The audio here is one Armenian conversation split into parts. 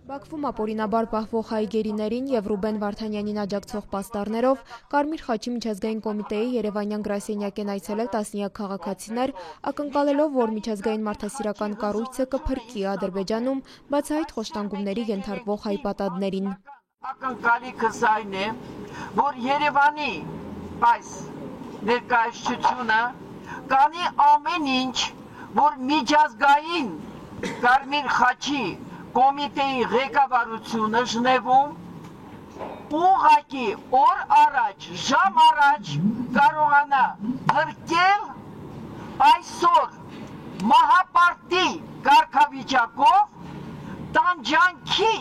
Բաքվում ապօրինաբար պահվող հայ գերիներին և Ռուբեն Վարդանյանին աջակցող պաստառներով Կարմիր խաչի միջազգային կոմիտեի երևանյան գրասենյակ են այցելել տասնյակ քաղաքացիներ, ակնկալելով, որ միջազգային մարդասիրական կառույցը կփրկի Ադրբեջանում բացահայտ խոշտանգումների ենթարկվող հայ պատանդներին։ Ակնկալիքս այն է, որ Երևանի այս ներկայացությունը կանի ամեն ինչ, որ միջազգային Կարմիր խաչի կոմիտեի ղեկավարությունը Ժնևում ուղղակի օր առաջ, ժամ առաջ կարողանա փրկել այսօր մահապարտի կարգավիճակով տանջանքի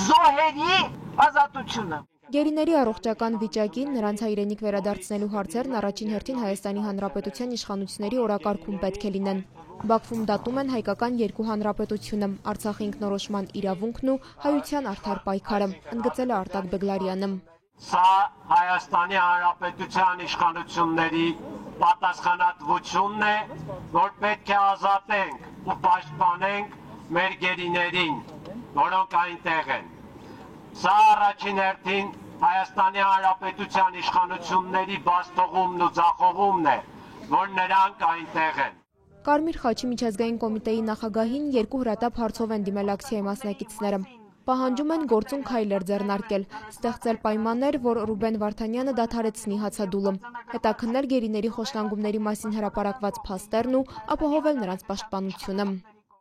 զոհերի ազատությունը։ Գերիների առողջական վիճակին, նրանց հայրենիք վերադարձնելու հարցերն առաջին հերթին Հայաստանի Հանրապետության իշխանությունների օրակարգում պետք է լինեն։ Բաքվում դատում են հայկական երկու հանրապետությունը, Արցախի ինքնորոշման իրավունքն ու հայության արդար պայքարը, ընդգծել է Արտակ Բեգլարյանը։ Սա Հայաստանի Հանրապետության իշխանությունների պատասխանատվությունն է, որ պետք է ազատենք ու պաշտպանենք մեր գերիներին, որոնք այնտեղ են։ Սա առաջին հերթին Հայաստանի Հանրապետության իշխանությունների բացթողումն ու ձախողումն է, որ նրանք այնտեղ են։ Կարմիր խաչի միջազգային կոմիտեի նախագահին երկու հրատապ հարցով են դիմել ակցիայի մասնակիցները։ Պահանջում են գործուն քայլեր ձեռնարկել, ստեղծել պայմաններ, որ Ռուբեն Վարդանյանը դադարեցնի հացադուլը, հետաքննել գերիների խոշտանգումների մասին հրապարակված փաստերն ու ապահովել նրանց պաշտպանությունը։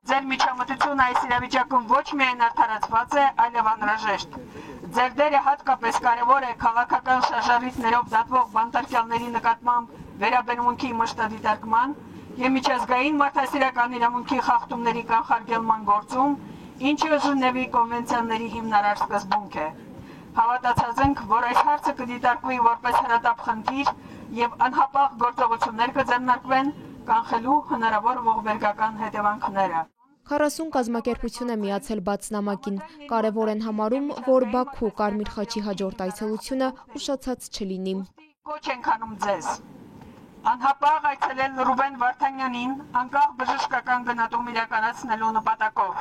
Ձեր միջամտությունը այս իրավիճակում ոչ միայն արդարացված է, այլև անհրաժեշտ։ Ձեր դերը հատկապես կարևոր է քաղաքական շարժառիթներով դատվող բանտարկյալների նկատմամբ վերաբերմունքի մշտադիտարկման և միջազգային մարդասիրական իրավունքի խախտումների կանխարգելման գործում, ինչը Ժնևի կոնվենցիաների հիմնարար սկզբունք է։ Հավատացած ենք, որ այս հարցը կդիտարկվի որպես հրատապ խնդիր և անհապաղ գործողություններ կձեռնարկվեն կանխելու հնարավոր ողբերգական հետևանքները։ 40 կազմակերպություն է միացել բաց նամակին, կարևոր են համարում, որ Բաքու Կարմիր խաչի հաջորդ այցելությունը ուշացած չլինի։ Կոչ ենք անում ձեզ անհապաղ այցելել Ռուբեն Վարդանյանին անկախ բժշկական գնահատում իրականացնելու նպատակով,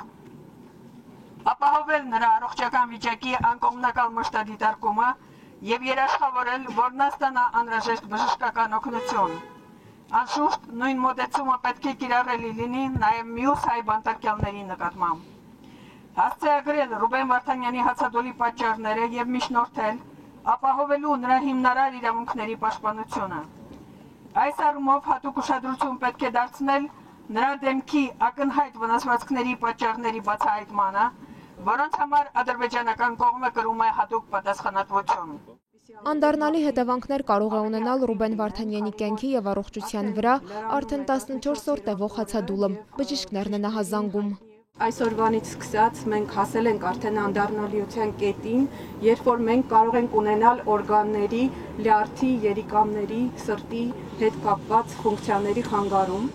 ապահովել նրա առողջական վիճակի անկողմնակալ մշտադիտարկումը և երաշխավորել, որ նա ստանա անհրաժեշտ բժշկական օգնություն։ Անշուշտ նույն մոտեցումը պետք է կիրառելի լինի նաև մյուս հայ բանտարկյալների նկատմամբ։ Հասցեագրել Ռուբեն Վարդանյանի հացադուլի պատճառները և միջնորդել, ապահովելու նրա հիմնարար իրավունքների պաշտպանությունը։ Այս առումով հատուկ ուշադրություն պետք է դարձնել նրա դեմքի ակնհայտ վնասվածքների պատճառների բացահայտմանը, որոնց համար ադրբեջանական կողմը կրում է հատուկ պատասխանատվություն։ Անդառնալի հետևանքներ կարող է ունենալ Ռուբեն Վարդանյանի կյանքի և առողջության վրա արդեն 14 օր տևող հացադուլը, բժիշկներն են ահազանգում։ Այսօրվանից սկսած մենք հասել ենք արդեն անդառնալիության կետին, երբ որ մենք կարող ենք ունենալ օրգանների, լյարդի, երիկամների, սրտի հետ կապված ֆունկցիաների խանգարում։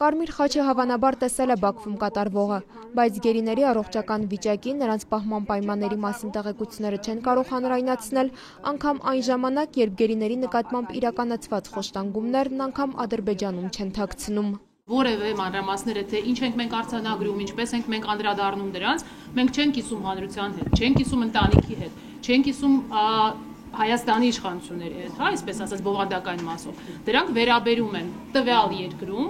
Կարմիր խաչը հավանաբար տեսել է Բաքվում կատարվողը, բայց գերիների առողջական վիճակի, նրանց պահման պայմանների մասին տեղեկությունները չեն կարող հանրայնացնել, անգամ այն ժամանակ, երբ գերիների նկատմամբ իրականացված խոշտանգումներն անգամ Ադրբեջանում չեն թաքցնում։ Որևէ մանրամասները, թե ինչ ենք մենք արձանագրում, ինչպես ենք մենք անդրադառնում դրանց, մենք չենք կիսում հանրության հետ, չենք կիսում ընտանիքի հետ, չենք կիսում Հայաստանի իշխանությունների հետ, այսպես ասած բովանդակային մասով։ Դրանք վերաբերում են տվյալ երկրում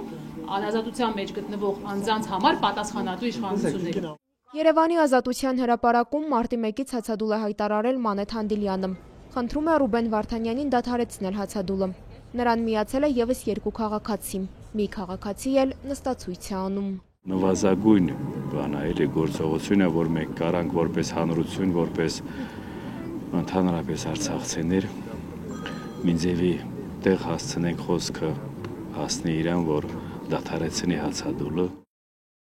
անազատության մեջ գտնվող անձանց համար պատասխանատու իշխանությունների։ Երևանի Ազատության հրապարակում մարտի 1-ից հացադուլ է հայտարարել Մանեթ Հանդիլյանը։ Խնդրում է Ռուբեն Վարդանյանին դադարեցնել հացադուլը։ Նրան միացել է ևս երկու քաղաքացի։ Մի քաղաքացի էլ նստացույց է անում։ Նվազագույն բանայելի գործողությունը, որ մենք կարանք որպես հանրություն, որպես ընդհանրապես արցախցիներ, մինչև տեղ հասցնենք խոսքը հասնի իրան, որ դադարեցնի հացադուլը։